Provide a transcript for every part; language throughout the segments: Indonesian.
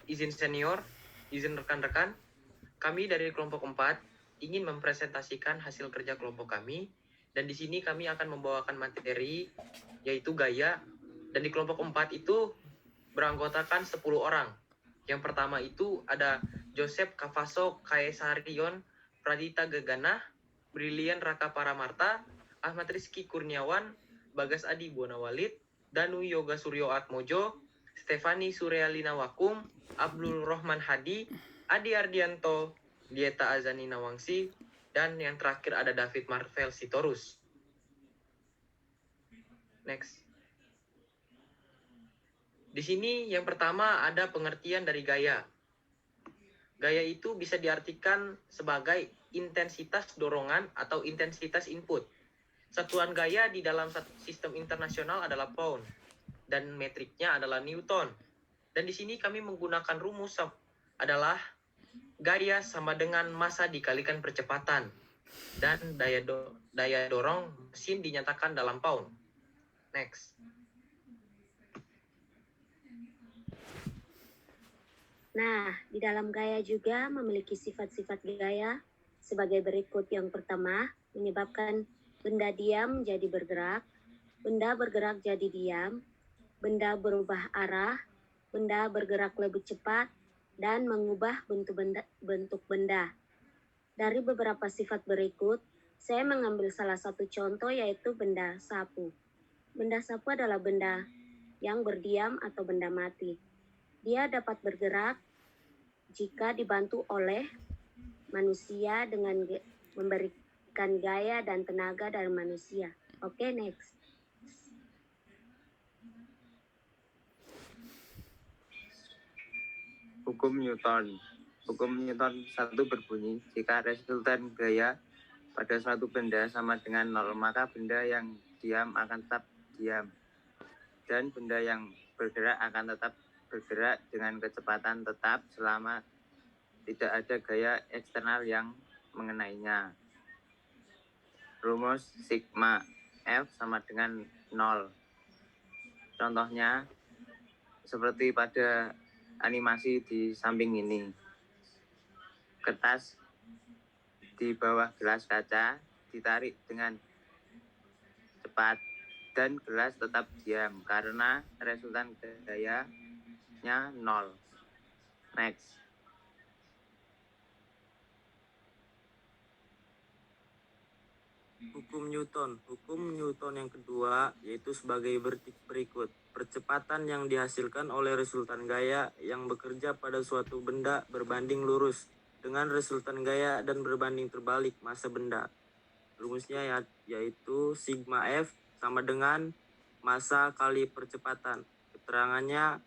izin senior, izin rekan-rekan, kami dari kelompok 4 ingin mempresentasikan hasil kerja kelompok kami, dan di sini kami akan membawakan materi, yaitu gaya, dan di kelompok 4 itu beranggotakan 10 orang. Yang pertama itu ada Joseph Kavaso Kaesarion Pradita Gegana, Brilian Raka Paramarta, Ahmad Rizky Kurniawan, Bagas Adi Bonawalid, Danu Yoga Suryo Atmojo, Stefani Suryalina Wakum, Abdul Rohman Hadi, Adi Ardianto, Dieta Azani Nawangsi, dan yang terakhir ada David Marvel Sitorus. Next. Di sini yang pertama ada pengertian dari gaya. Gaya itu bisa diartikan sebagai intensitas dorongan atau intensitas input. Satuan gaya di dalam sistem internasional adalah pound dan metriknya adalah Newton. Dan di sini kami menggunakan rumus adalah gaya sama dengan massa dikalikan percepatan, dan daya dorong mesin dinyatakan dalam pound. Next. Nah, di dalam gaya juga memiliki sifat-sifat gaya sebagai berikut. Yang pertama, menyebabkan benda diam jadi bergerak, benda bergerak jadi diam, benda berubah arah, benda bergerak lebih cepat, dan mengubah bentuk benda. Dari beberapa sifat berikut, saya mengambil salah satu contoh, yaitu benda sapu. Benda sapu adalah benda yang berdiam atau benda mati. Dia dapat bergerak jika dibantu oleh manusia dengan memberikan gaya dan tenaga dari manusia. Oke, next. Hukum Newton. Hukum Newton 1 berbunyi, jika resultan gaya pada suatu benda sama dengan 0, maka benda yang diam akan tetap diam, dan benda yang bergerak akan tetap bergerak dengan kecepatan tetap selama tidak ada gaya eksternal yang mengenainya. Rumus sigma F sama dengan 0. Contohnya seperti pada animasi di samping ini. Kertas di bawah gelas kaca ditarik dengan cepat dan gelas tetap diam karena resultan gayanya 0. Next. Hukum Newton. Hukum Newton yang kedua yaitu sebagai berikut. Percepatan yang dihasilkan oleh resultan gaya yang bekerja pada suatu benda berbanding lurus dengan resultan gaya dan berbanding terbalik massa benda. Rumusnya yaitu sigma F sama dengan massa kali percepatan. Keterangannya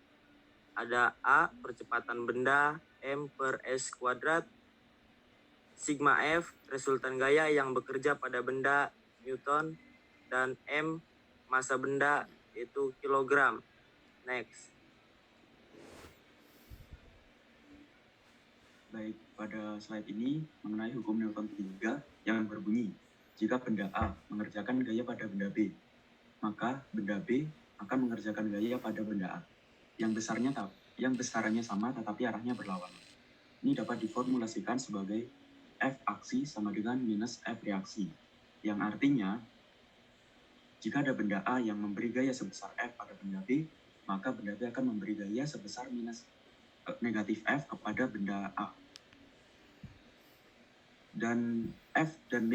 ada A percepatan benda, M per S kuadrat, sigma F resultan gaya yang bekerja pada benda Newton, dan M massa benda itu kilogram. Next. Baik, pada slide ini mengenai hukum Newton 3 yang berbunyi, jika benda A mengerjakan gaya pada benda B, maka benda B akan mengerjakan gaya pada benda A yang besarannya sama tetapi arahnya berlawanan. Ini dapat diformulasikan sebagai F aksi sama dengan minus F reaksi, yang artinya jika ada benda A yang memberi gaya sebesar F pada benda B, maka benda B akan memberi gaya sebesar minus negatif F kepada benda A. Dan F dan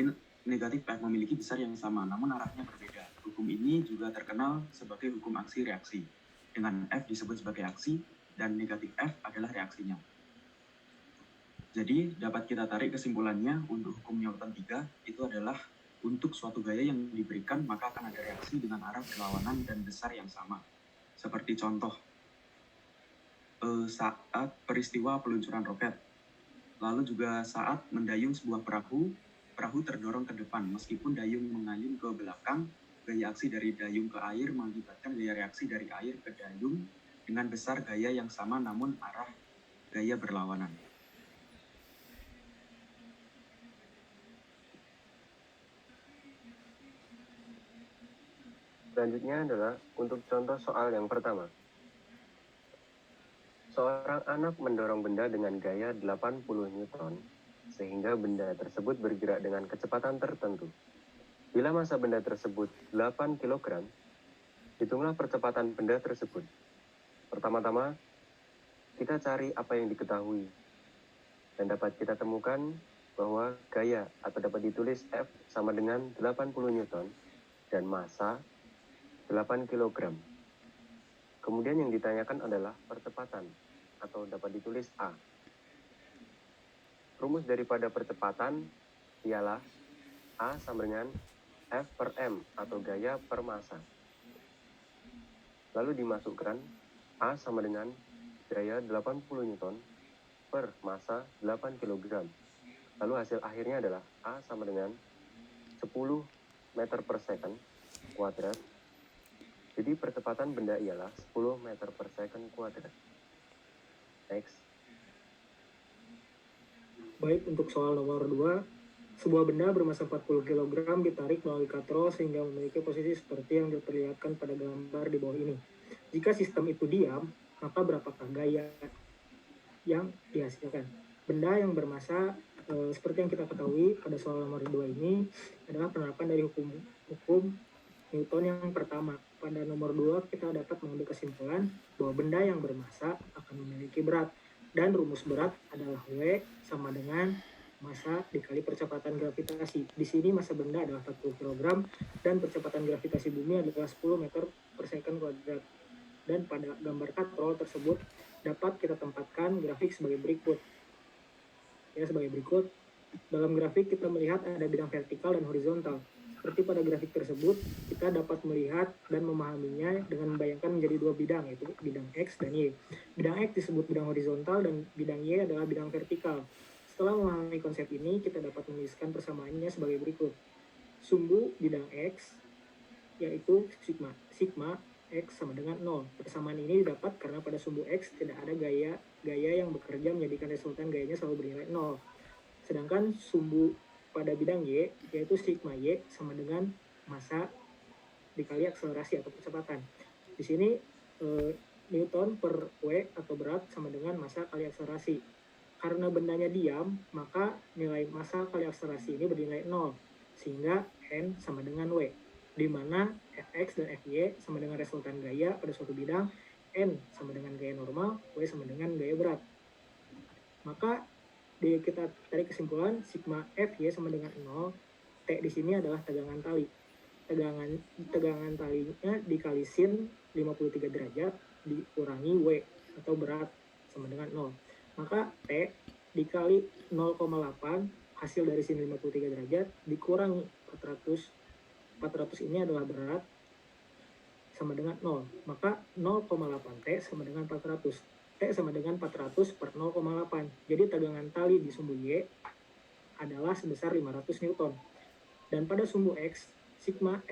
negatif F memiliki besar yang sama, namun arahnya berbeda. Hukum ini juga terkenal sebagai hukum aksi-reaksi, dengan F disebut sebagai aksi dan negatif F adalah reaksinya. Jadi dapat kita tarik kesimpulannya untuk hukum Newton 3 itu adalah untuk suatu gaya yang diberikan maka akan ada reaksi dengan arah berlawanan dan besar yang sama. Seperti contoh saat peristiwa peluncuran roket, lalu juga saat mendayung sebuah perahu terdorong ke depan meskipun dayung mengayun ke belakang, gaya aksi dari dayung ke air mengakibatkan gaya reaksi dari air ke dayung dengan besar gaya yang sama namun arah gaya berlawanan. Selanjutnya adalah untuk contoh soal yang pertama. Seorang anak mendorong benda dengan gaya 80 Newton, sehingga benda tersebut bergerak dengan kecepatan tertentu. Bila massa benda tersebut 8 kg, hitunglah percepatan benda tersebut. Pertama-tama, kita cari apa yang diketahui, dan dapat kita temukan bahwa gaya atau dapat ditulis F sama dengan 80 Newton dan massa 8 kg. Kemudian yang ditanyakan adalah percepatan atau dapat ditulis A. Rumus daripada percepatan ialah A sama dengan F per M atau gaya per massa. Lalu dimasukkan A sama dengan gaya 80 Newton per massa 8 kg. Lalu hasil akhirnya adalah A sama dengan 10 meter per second kuadrat. Jadi percepatan benda ialah 10 meter per second kuadrat. Next. Baik, untuk soal nomor 2, sebuah benda bermassa 40 kg ditarik melalui katrol sehingga memiliki posisi seperti yang diperlihatkan pada gambar di bawah ini. Jika sistem itu diam, maka berapakah gaya yang dihasilkan? Benda yang bermassa seperti yang kita ketahui pada soal nomor 2 ini adalah penerapan dari hukum Newton yang pertama. Pada nomor 2 kita dapat mengambil kesimpulan bahwa benda yang bermassa akan memiliki berat, dan rumus berat adalah W sama dengan massa dikali percepatan gravitasi. Di sini massa benda adalah 40 kg dan percepatan gravitasi bumi adalah 10 meter per second kuadrat. Dan pada gambar katrol tersebut dapat kita tempatkan grafik sebagai berikut. Ya, sebagai berikut. Dalam grafik kita melihat ada bidang vertikal dan horizontal. Seperti pada grafik tersebut, kita dapat melihat dan memahaminya dengan membayangkan menjadi dua bidang, yaitu bidang X dan Y. Bidang X disebut bidang horizontal dan bidang Y adalah bidang vertikal. Setelah memahami konsep ini, kita dapat menuliskan persamaannya sebagai berikut. Sumbu bidang X, yaitu sigma X sama dengan 0. Persamaan ini didapat karena pada sumbu X tidak ada gaya yang bekerja menjadikan resultan gayanya selalu bernilai 0. Sedangkan sumbu pada bidang Y, yaitu sigma Y sama dengan massa dikali akselerasi atau percepatan. Di sini Newton per W atau berat sama dengan massa kali akselerasi. Karena bendanya diam, maka nilai massa kali akselerasi ini bernilai 0, sehingga N sama dengan W, di mana Fx dan Fy sama dengan resultan gaya pada suatu bidang, N sama dengan gaya normal, W sama dengan gaya berat. Maka kita tarik kesimpulan sigma Fy sama dengan 0, T di sini adalah tegangan tali. Tegangan talinya dikali sin 53 derajat dikurangi W atau berat sama dengan 0. Maka T dikali 0,8 hasil dari sin 53 derajat dikurangi 400 ini adalah berat sama dengan 0. Maka 0,8 T sama dengan 400. T sama dengan 400 per 0,8. Jadi tegangan tali di sumbu Y adalah sebesar 500 Newton. Dan pada sumbu X, sigma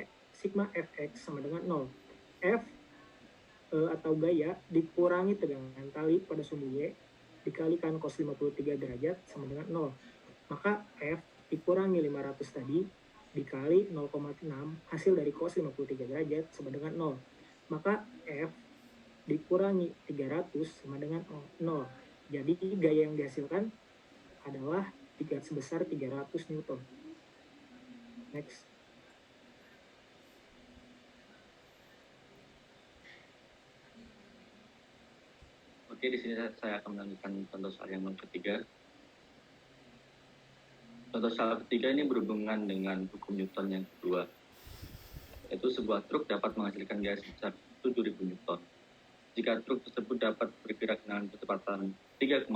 Fx sama dengan 0. F atau gaya dikurangi tegangan tali pada sumbu Y dikalikan cos 53 derajat sama dengan 0. Maka F dikurangi 500 tadi dikali 0,6 hasil dari cos 53 derajat sama dengan 0. Maka F dikurangi 300 sama dengan 0. Jadi gaya yang dihasilkan adalah sebesar 300 Newton. Next. Oke, di sini saya akan melanjutkan contoh soal yang ketiga. Contoh soal ketiga ini berhubungan dengan hukum Newton yang kedua, yaitu sebuah truk dapat menghasilkan gaya sebesar 7.000 Newton. Jika truk tersebut dapat bergerak dengan kecepatan 3,5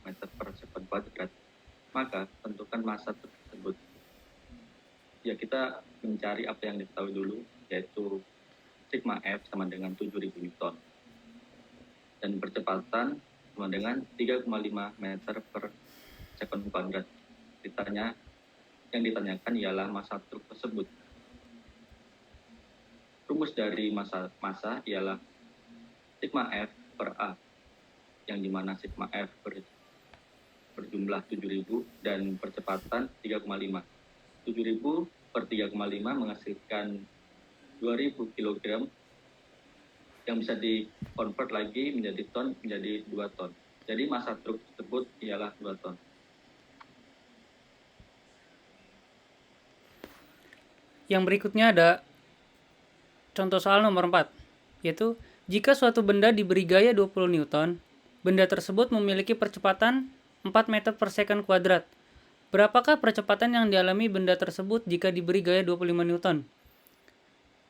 meter per second kuadrat, maka tentukan massa truk tersebut. Ya, kita mencari apa yang diketahui dulu, yaitu sigma F sama dengan 7.000 Newton. Dan percepatan sama dengan 3,5 meter per second kuadrat. Yang ditanyakan ialah massa truk tersebut. Rumus dari massa ialah sigma F per A, yang dimana sigma F berjumlah 7.000 dan percepatan 3,5. 7.000 per 3,5 menghasilkan 2.000 kg, yang bisa di-convert lagi menjadi ton menjadi 2 ton. Jadi massa truk tersebut ialah 2 ton. Yang berikutnya ada contoh soal nomor 4, yaitu jika suatu benda diberi gaya 20 Newton, benda tersebut memiliki percepatan 4 meter per second kuadrat. Berapakah percepatan yang dialami benda tersebut jika diberi gaya 25 Newton?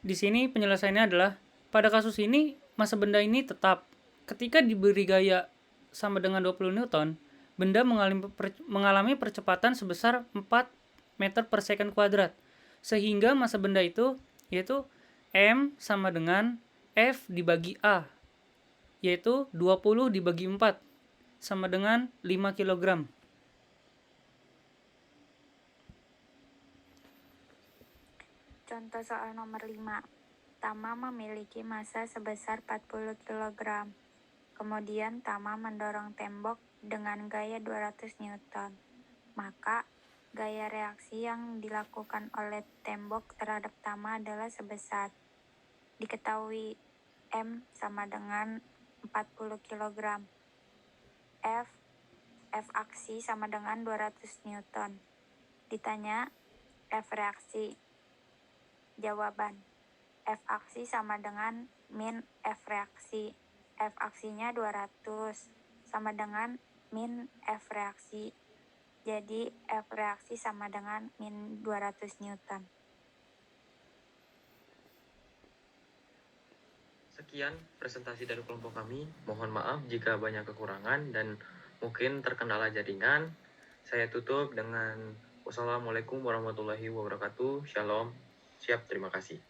Di sini penyelesaiannya adalah, pada kasus ini, massa benda ini tetap. Ketika diberi gaya sama dengan 20 Newton, benda mengalami percepatan sebesar 4 meter per second kuadrat. Sehingga massa benda itu yaitu M sama dengan F dibagi A, yaitu 20 dibagi 4 sama dengan 5 kg. Contoh soal nomor 5. Tama memiliki massa sebesar 40 kg. Kemudian Tama mendorong tembok dengan gaya 200 Newton. Maka gaya reaksi yang dilakukan oleh tembok terhadap Tama adalah sebesar. Diketahui M sama dengan 40 kg. F aksi sama dengan 200 Newton. Ditanya F reaksi. Jawaban, F aksi sama dengan min F reaksi. F aksinya 200 sama dengan min F reaksi. Jadi F reaksi sama dengan min 200 Newton. Sekian presentasi dari kelompok kami. Mohon maaf jika banyak kekurangan dan mungkin terkendala jaringan. Saya tutup dengan wassalamualaikum warahmatullahi wabarakatuh. Shalom. Siap, terima kasih.